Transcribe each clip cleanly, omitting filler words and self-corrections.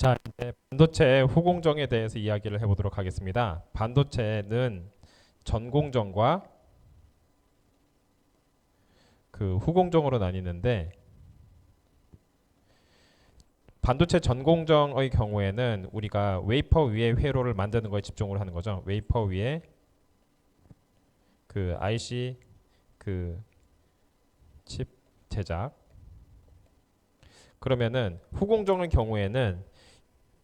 자, 이제 반도체 후공정에 대해서 이야기를 해보도록 하겠습니다. 반도체는 전공정과 그 후공정으로 나뉘는데, 반도체 전공정의 경우에는 우리가 웨이퍼 위에 회로를 만드는 거에 집중을 하는 거죠. 웨이퍼 위에 그 IC 그 칩 제작. 그러면은 후공정의 경우에는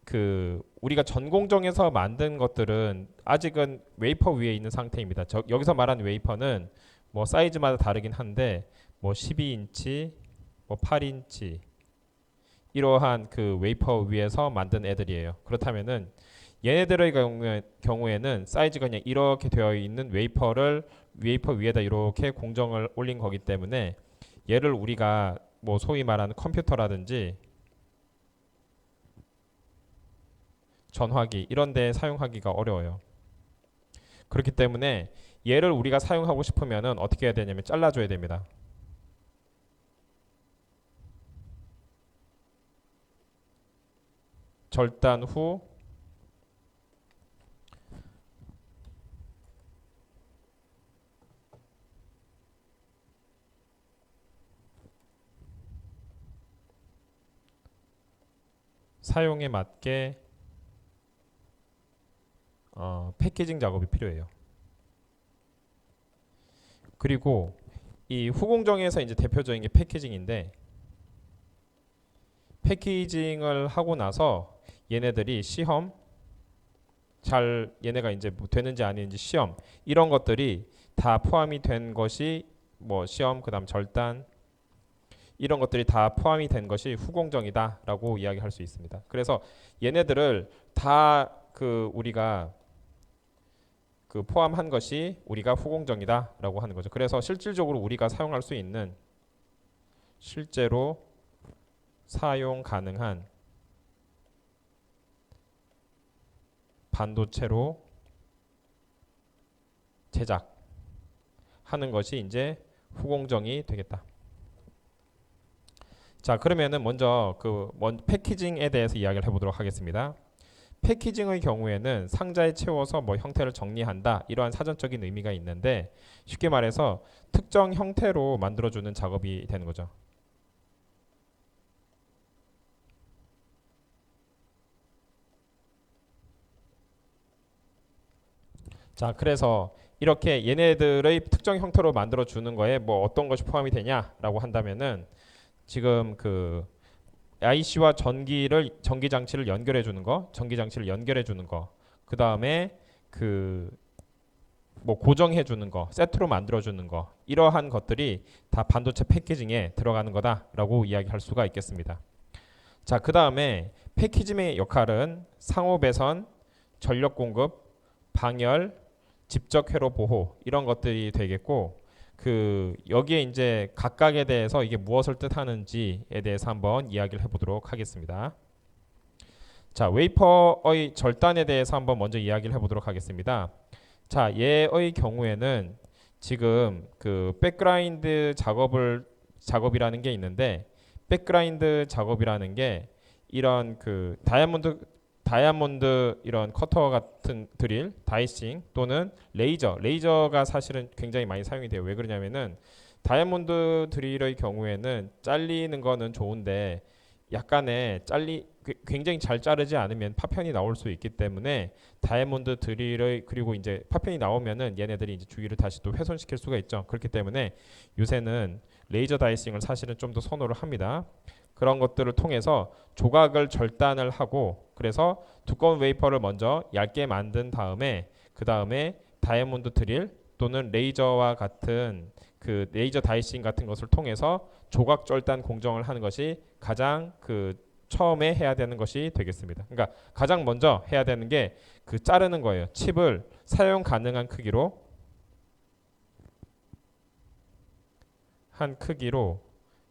그 우리가 전공정에서 만든 것들은 아직은 웨이퍼 위에 있는 상태입니다. 여기서 말하는 웨이퍼는 뭐 사이즈마다 다르긴 한데 뭐 12인치, 뭐 8인치 이러한 그 웨이퍼 위에서 만든 애들이에요. 그렇다면은 얘네들의 경우에는 사이즈가 그냥 이렇게 되어 있는 웨이퍼를 웨이퍼 위에다 이렇게 공정을 올린 거기 때문에 얘를 우리가 뭐 소위 말하는 컴퓨터라든지 전화기 이런 데 사용하기가 어려워요. 그렇기 때문에 얘를 우리가 사용하고 싶으면은 어떻게 해야 되냐면 잘라줘야 됩니다. 절단 후 사용에 맞게 패키징 작업이 필요해요. 그리고 이 후공정에서 이제 대표적인 게 패키징인데, 패키징을 하고 나서 얘네들이 시험 얘네가 이제 뭐 되는지 아닌지 시험 이런 것들이 다 포함이 된 것이 뭐 시험 그다음 절단 이런 것들이 다 포함이 된 것이 후공정이다라고 이야기할 수 있습니다. 그래서 얘네들을 다 그 우리가 그 포함한 것이 우리가 후공정이다라고 하는 거죠. 그래서 실질적으로 우리가 사용할 수 있는 실제로 사용 가능한 반도체로 제작하는 것이 이제 후공정이 되겠다. 자, 그러면은 먼저 패키징에 대해서 이야기를 해보도록 하겠습니다. 패키징의 경우에는 상자에 채워서 뭐 형태를 정리한다 이러한 사전적인 의미가 있는데, 쉽게 말해서 특정 형태로 만들어주는 작업이 되는 거죠. 자, 그래서 이렇게 얘네들의 특정 형태로 만들어 주는 거에 뭐 어떤 것이 포함이 되냐라고 한다면은 지금 그 IC와 전기 장치를 연결해 주는 거, 전기 장치를 연결해 주는 거, 그 다음에 그 뭐 고정해 주는 거, 세트로 만들어 주는 거, 이러한 것들이 다 반도체 패키징에 들어가는 거다라고 이야기할 수가 있겠습니다. 자, 그 다음에 패키징의 역할은 상호 배선, 전력 공급, 방열, 집적 회로 보호 이런 것들이 되겠고, 그 여기에 이제 각각에 대해서 이게 무엇을 뜻하는지에 대해서 한번 이야기를 해보도록 하겠습니다. 자, 웨이퍼의 절단에 대해서 한번 먼저 이야기를 해보도록 하겠습니다. 자, 얘의 경우에는 지금 그 백그라인드 작업이라는 게 있는데, 백그라인드 작업이라는 게 이런 그 다이아몬드 이런 커터 같은 드릴, 다이싱 또는 레이저가 사실은 굉장히 많이 사용이 돼요. 왜 그러냐면은 다이아몬드 드릴의 경우에는 잘리는 거는 좋은데 약간의 굉장히 잘 자르지 않으면 파편이 나올 수 있기 때문에 다이아몬드 드릴의 그리고 이제 파편이 나오면은 얘네들이 이제 주위를 다시 또 훼손시킬 수가 있죠. 그렇기 때문에 요새는 레이저 다이싱을 사실은 좀 더 선호를 합니다. 그런 것들을 통해서 조각을 절단을 하고, 그래서 두꺼운 웨이퍼를 먼저 얇게 만든 다음에 그 다음에 다이아몬드 드릴 또는 레이저와 같은 그 레이저 다이싱 같은 것을 통해서 조각 절단 공정을 하는 것이 가장 그 처음에 해야 되는 것이 되겠습니다. 그러니까 가장 먼저 해야 되는 게 그 자르는 거예요. 칩을 사용 가능한 크기로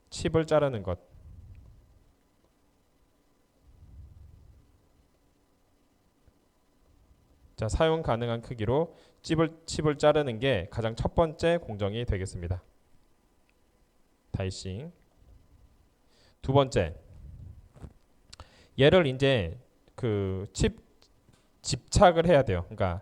칩을 자르는 것. 자, 사용 가능한 크기로 칩을 자르는 게 가장 첫 번째 공정이 되겠습니다. 다이싱. 두 번째, 얘를 이제 그 칩 집착을 해야 돼요. 그러니까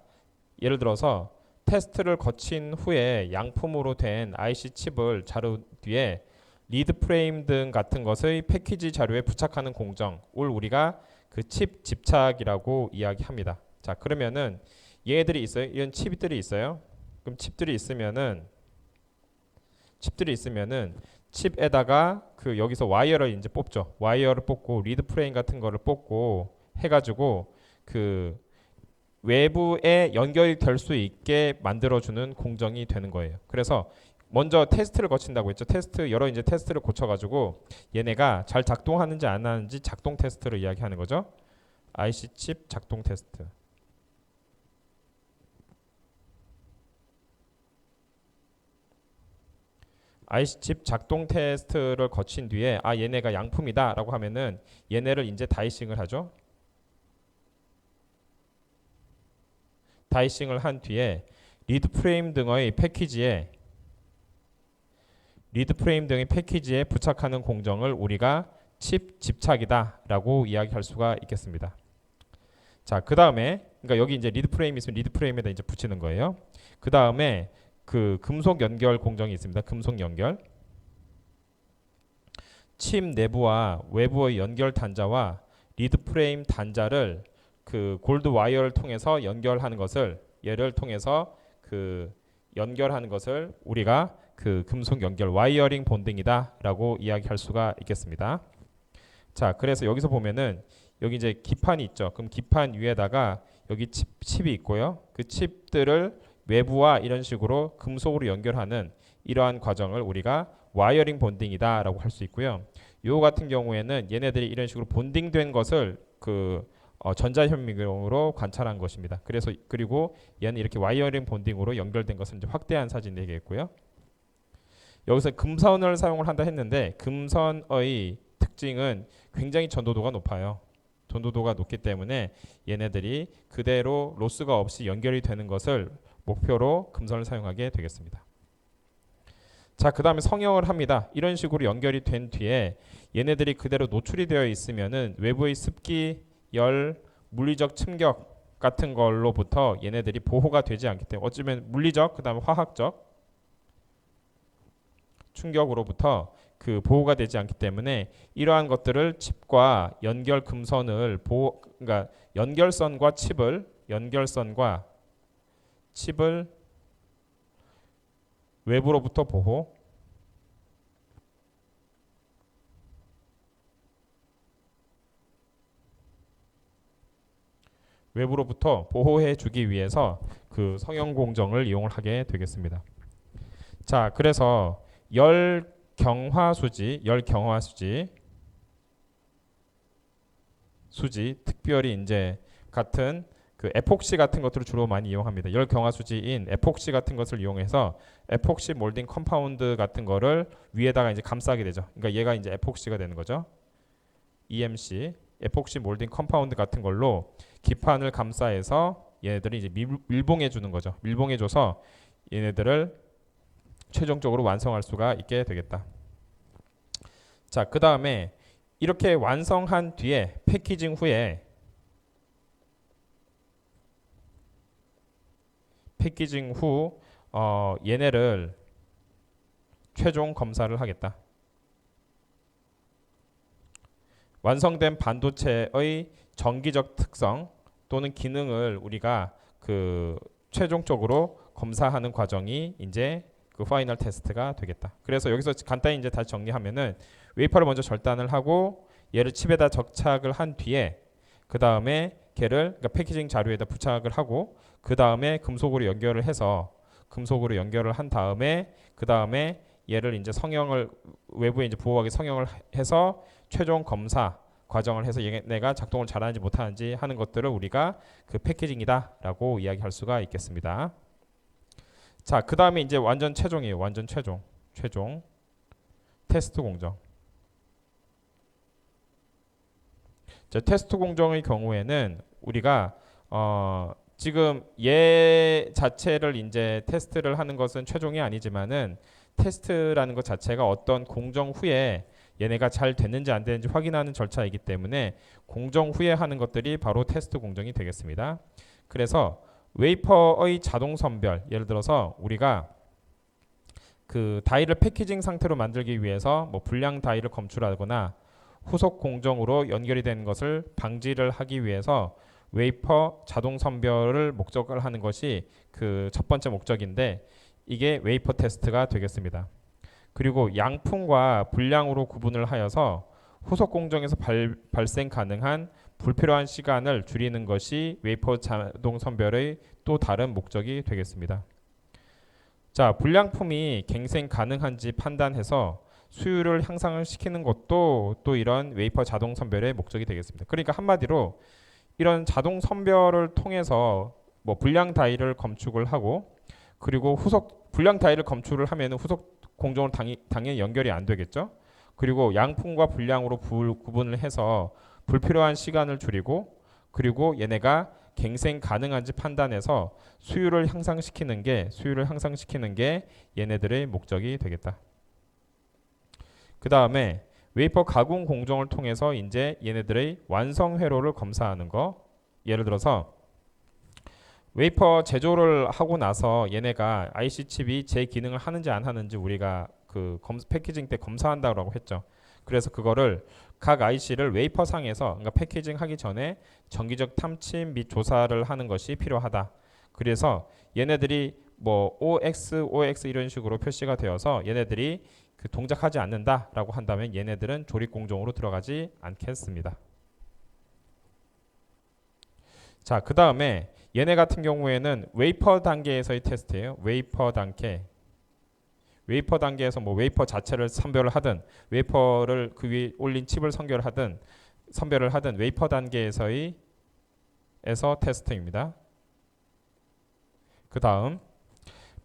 예를 들어서 테스트를 거친 후에 양품으로 된 IC 칩을 자른 뒤에 리드 프레임 등 같은 것의 패키지 자료에 부착하는 공정을 우리가 그 칩 집착이라고 이야기합니다. 자, 그러면은 얘들이 있어요. 이런 칩들이 있어요. 그럼 칩들이 있으면은 칩에다가 그 여기서 와이어를 이제 뽑죠. 와이어를 뽑고 리드 프레임 같은 거를 뽑고 해가지고 그 외부에 연결이 될 수 있게 만들어주는 공정이 되는 거예요. 그래서 먼저 테스트를 거친다고 했죠. 여러 이제 테스트를 고쳐가지고 얘네가 잘 작동하는지 안 하는지 작동 테스트를 이야기하는 거죠. IC 칩 작동 테스트. IC 칩 작동 테스트를 거친 뒤에 얘네가 양품이다라고 하면은 얘네를 이제 다이싱을 하죠. 다이싱을 한 뒤에 리드 프레임 등의 패키지에 부착하는 공정을 우리가 칩 집착이다라고 이야기할 수가 있겠습니다. 자, 그 다음에 그러니까 여기 이제 리드 프레임이 있으면 리드 프레임에다 이제 붙이는 거예요. 그 다음에 그 금속 연결 공정이 있습니다. 금속 연결. 칩 내부와 외부의 연결 단자와 리드 프레임 단자를 그 골드 와이어를 통해서 연결하는 것을 얘를 통해서 그 연결하는 것을 우리가 그 금속 연결 와이어링 본딩이다라고 이야기할 수가 있겠습니다. 자, 그래서 여기서 보면은 여기 이제 기판이 있죠. 그럼 기판 위에다가 여기 칩이 있고요. 그 칩들을 외부와 이런 식으로 금속으로 연결하는 이러한 과정을 우리가 와이어링 본딩이다라고 할 수 있고요. 요 같은 경우에는 얘네들이 이런 식으로 본딩된 것을 그 전자현미경으로 관찰한 것입니다. 그리고 얘는 이렇게 와이어링 본딩으로 연결된 것을 이제 확대한 사진이 되겠고요. 여기서 금선을 사용을 한다 했는데 금선의 특징은 굉장히 전도도가 높아요. 전도도가 높기 때문에 얘네들이 그대로 로스가 없이 연결이 되는 것을 목표로 금선을 사용하게 되겠습니다. 자, 그 다음에 성형을 합니다. 이런 식으로 연결이 된 뒤에 얘네들이 그대로 노출이 되어 있으면은 외부의 습기, 열, 물리적 침격 같은 걸로부터 얘네들이 보호가 되지 않기 때문에 어쩌면 물리적, 그 다음에 화학적 충격으로부터 그 보호가 되지 않기 때문에 이러한 것들을 칩과 연결 금선을 그러니까 연결선과 칩을 외부로부터 보호해 주기 위해서 그 성형 공정을 이용을 하게 되겠습니다. 자, 그래서 열 경화수지 특별히 이제 같은 그 에폭시 같은 것들을 주로 많이 이용합니다. 열 경화수지인 에폭시 같은 것을 이용해서 에폭시 몰딩 컴파운드 같은 거를 위에다가 이제 감싸게 되죠. 그러니까 얘가 이제 에폭시가 되는 거죠. EMC 에폭시 몰딩 컴파운드 같은 걸로 기판을 감싸해서 얘네들이 이제 밀봉해 주는 거죠. 밀봉해 줘서 얘네들을 최종적으로 완성할 수가 있게 되겠다. 자, 그 다음에 이렇게 완성한 뒤에 패키징 후에 얘네를 최종 검사를 하겠다. 완성된 반도체의 정기적 특성 또는 기능을 우리가 그 최종적으로 검사하는 과정이 이제 그 파이널 테스트가 되겠다. 그래서 여기서 간단히 이제 다시 정리하면은 웨이퍼를 먼저 절단을 하고 얘를 칩에다 적착을 한 뒤에 그 다음에 걔를 그러니까 패키징 자료에다 부착을 하고 그 다음에 금속으로 연결을 한 다음에 그 다음에 얘를 이제 외부에 이제 보호하게 성형을 해서 최종 검사 과정을 해서 얘네가 작동을 잘하는지 못하는지 하는 것들을 우리가 그 패키징이다라고 이야기할 수가 있겠습니다. 자, 그 다음에 이제 완전 최종이에요. 완전 최종 테스트 공정. 자, 테스트 공정의 경우에는 우리가 지금 얘 자체를 이제 테스트를 하는 것은 최종이 아니지만은 테스트라는 것 자체가 어떤 공정 후에 얘네가 잘 됐는지 안 됐는지 확인하는 절차이기 때문에 공정 후에 하는 것들이 바로 테스트 공정이 되겠습니다. 그래서 웨이퍼의 자동 선별, 예를 들어서 우리가 그 다이를 패키징 상태로 만들기 위해서 뭐 불량 다이를 검출하거나 후속 공정으로 연결이 되는 것을 방지를 하기 위해서 웨이퍼 자동 선별을 목적을 하는 것이 그 첫 번째 목적인데 이게 웨이퍼 테스트가 되겠습니다. 그리고 양품과 불량으로 구분을 하여서 후속 공정에서 발생 가능한 불필요한 시간을 줄이는 것이 웨이퍼 자동 선별의 또 다른 목적이 되겠습니다. 자, 불량품이 갱생 가능한지 판단해서 수율을 향상을 시키는 것도 또 이런 웨이퍼 자동 선별의 목적이 되겠습니다. 그러니까 한마디로 이런 자동 선별을 통해서 뭐 불량 다이를 검출을 하고 그리고 후속 불량 다이를 검출을 하면 후속 공정으로 당연히 연결이 안 되겠죠. 그리고 양품과 불량으로 구분을 해서 불필요한 시간을 줄이고 그리고 얘네가 갱생 가능한지 판단해서 수율을 향상시키는 게 얘네들의 목적이 되겠다. 그 다음에 웨이퍼 가공 공정을 통해서 이제 얘네들의 완성 회로를 검사하는 거. 예를 들어서 웨이퍼 제조를 하고 나서 얘네가 IC 칩이 제 기능을 하는지 안 하는지 우리가 그 패키징 때 검사한다고 했죠. 그래서 그거를 각 IC를 웨이퍼 상에서 그러니까 패키징 하기 전에 정기적 탐침 및 조사를 하는 것이 필요하다. 그래서 얘네들이 뭐 OX 이런 식으로 표시가 되어서 얘네들이 그 동작하지 않는다라고 한다면 얘네들은 조립 공정으로 들어가지 않겠습니다. 자, 그 다음에 얘네 같은 경우에는 웨이퍼 단계에서의 테스트예요. 웨이퍼 단계에서 뭐 웨이퍼 자체를 선별을 하든 웨이퍼를 그 위에 올린 칩을 선별을 하든 웨이퍼 단계에서의 테스트입니다. 그 다음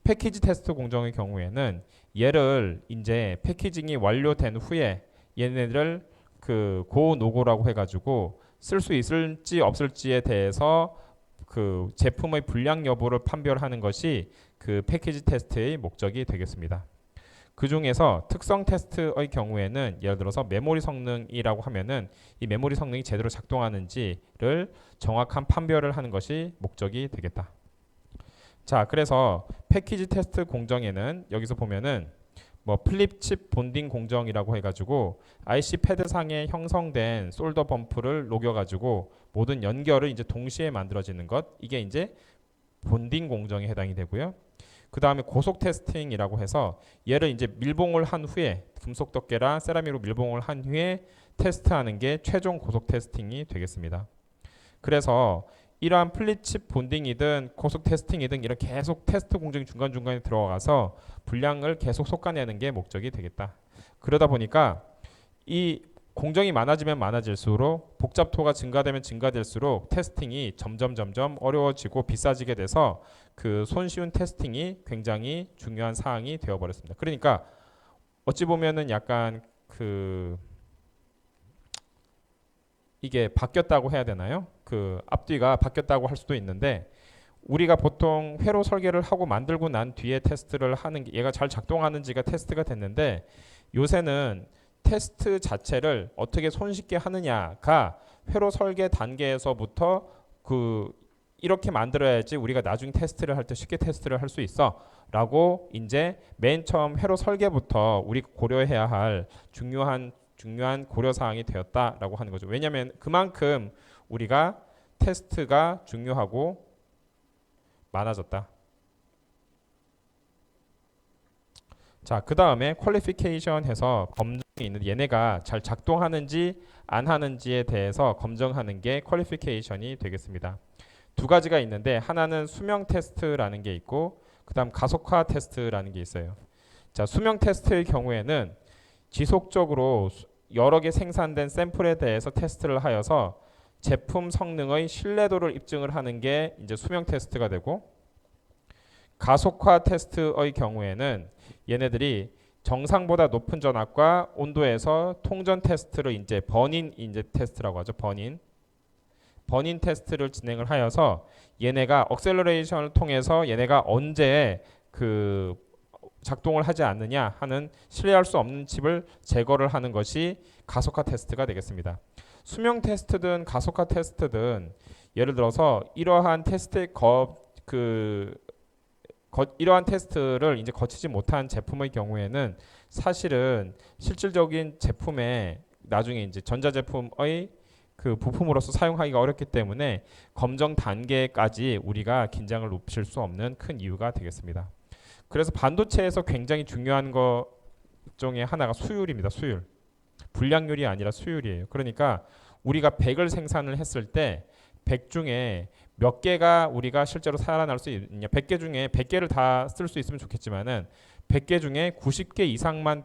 패키지 테스트 공정의 경우에는 얘를 이제 패키징이 완료된 후에 얘네를 그 고노고라고 해가지고 쓸 수 있을지 없을지에 대해서 그 제품의 불량 여부를 판별하는 것이 그 패키지 테스트의 목적이 되겠습니다. 그 중에서 특성 테스트의 경우에는 예를 들어서 메모리 성능이라고 하면은 이 메모리 성능이 제대로 작동하는지를 정확한 판별을 하는 것이 목적이 되겠다. 자, 그래서 패키지 테스트 공정에는 여기서 보면은 뭐 플립칩 본딩 공정이라고 해가지고 IC 패드 상에 형성된 솔더 범프를 녹여가지고 모든 연결을 이제 동시에 만들어지는 것, 이게 이제 본딩 공정에 해당이 되고요. 그 다음에 고속 테스팅이라고 해서 얘를 이제 밀봉을 한 후에 금속 덮개랑 세라믹으로 밀봉을 한 후에 테스트하는 게 최종 고속 테스팅이 되겠습니다. 그래서 이러한 플립칩 본딩이든 고속 테스팅이든 이런 계속 테스트 공정이 중간중간에 들어가서 불량을 계속 솎아내는 게 목적이 되겠다. 그러다 보니까 이 공정이 많아지면 많아질수록 복잡도가 증가되면 증가될수록 테스팅이 점점 어려워지고 비싸지게 돼서 그 손쉬운 테스팅이 굉장히 중요한 사항이 되어버렸습니다. 그러니까 어찌 보면은 약간 그 이게 바뀌었다고 해야 되나요? 그 앞뒤가 바뀌었다고 할 수도 있는데 우리가 보통 회로 설계를 하고 만들고 난 뒤에 테스트를 하는 게 얘가 잘 작동하는지가 테스트가 됐는데 요새는 테스트 자체를 어떻게 손쉽게 하느냐가 회로 설계 단계에서부터 그 이렇게 만들어야지 우리가 나중에 테스트를 할 때 쉽게 테스트를 할 수 있어 라고 이제 맨 처음 회로 설계부터 우리 고려해야 할 중요한 고려사항이 되었다라고 하는 거죠. 왜냐하면 그만큼 우리가 테스트가 중요하고 많아졌다. 자, 그 다음에 퀄리피케이션 해서 검증이 있는 얘네가 잘 작동하는지 안 하는지에 대해서 검증하는 게 퀄리피케이션이 되겠습니다. 두 가지가 있는데 하나는 수명 테스트라는 게 있고 그 다음 가속화 테스트라는 게 있어요. 자, 수명 테스트의 경우에는 지속적으로 여러 개 생산된 샘플에 대해서 테스트를 하여서 제품 성능의 신뢰도를 입증을 하는 게 이제 수명 테스트가 되고 가속화 테스트의 경우에는 얘네들이 정상보다 높은 전압과 온도에서 통전 테스트를 이제 버닌 이제 테스트라고 하죠. 버닌 테스트를 진행을 하여서 얘네가 억셀러레이션을 통해서 얘네가 언제 그 작동을 하지 않느냐 하는 신뢰할 수 없는 칩을 제거를 하는 것이 가속화 테스트가 되겠습니다. 수명 테스트든 가속화 테스트든 예를 들어서 이러한 이러한 테스트를 이제 거치지 못한 제품의 경우에는 사실은 실질적인 제품에 나중에 이제 전자제품의 그 부품으로서 사용하기가 어렵기 때문에 검정 단계까지 우리가 긴장을 높일 수 없는 큰 이유가 되겠습니다. 그래서 반도체에서 굉장히 중요한 것 중에 하나가 수율입니다. 수율. 불량률이 아니라 수율이에요. 그러니까 우리가 100을 생산을 했을 때 100 중에 몇 개가 우리가 실제로 살아날 수 있냐. 100개 중에 100개를 다 쓸 수 있으면 좋겠지만은 100개 중에 90개 이상만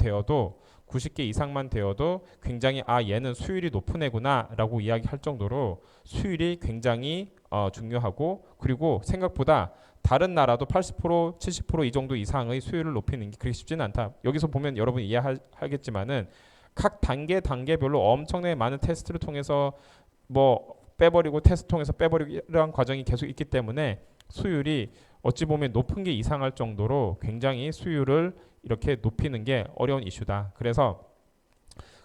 되어도 굉장히 얘는 수율이 높은 애구나라고 이야기할 정도로 수율이 굉장히 중요하고, 그리고 생각보다 다른 나라도 80% 70% 이 정도 이상의 수율을 높이는 게 그렇게 쉽지는 않다. 여기서 보면 여러분 이해하겠지만은 각 단계별로 엄청나게 많은 테스트를 통해서 뭐 빼버리고 테스트 통해서 빼버리고 이러한 과정이 계속 있기 때문에 수율이 어찌 보면 높은 게 이상할 정도로 굉장히 수율을 이렇게 높이는 게 어려운 이슈다. 그래서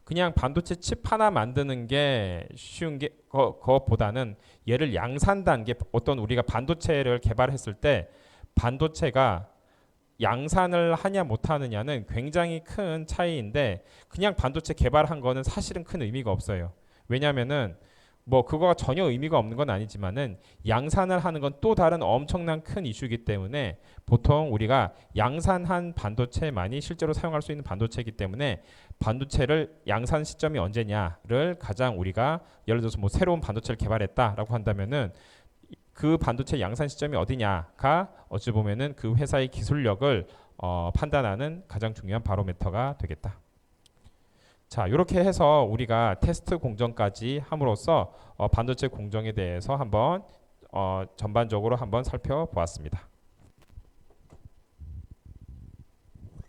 그냥 반도체 칩 하나 만드는 게 쉬운 게 그것보다는 얘를 양산 단계, 어떤 우리가 반도체를 개발했을 때 반도체가 양산을 하냐 못 하느냐는 굉장히 큰 차이인데, 그냥 반도체 개발한 거는 사실은 큰 의미가 없어요. 왜냐하면은 뭐 그거가 전혀 의미가 없는 건 아니지만은 양산을 하는 건 또 다른 엄청난 큰 이슈이기 때문에 보통 우리가 양산한 반도체만이 실제로 사용할 수 있는 반도체이기 때문에 반도체를 양산 시점이 언제냐를 가장 우리가 예를 들어서 뭐 새로운 반도체를 개발했다라고 한다면은 그 반도체 양산 시점이 어디냐가 어찌 보면은 그 회사의 기술력을 판단하는 가장 중요한 바로미터가 되겠다. 자, 이렇게 해서 우리가 테스트 공정까지 함으로써 반도체 공정에 대해서 한번 전반적으로 한번 살펴보았습니다.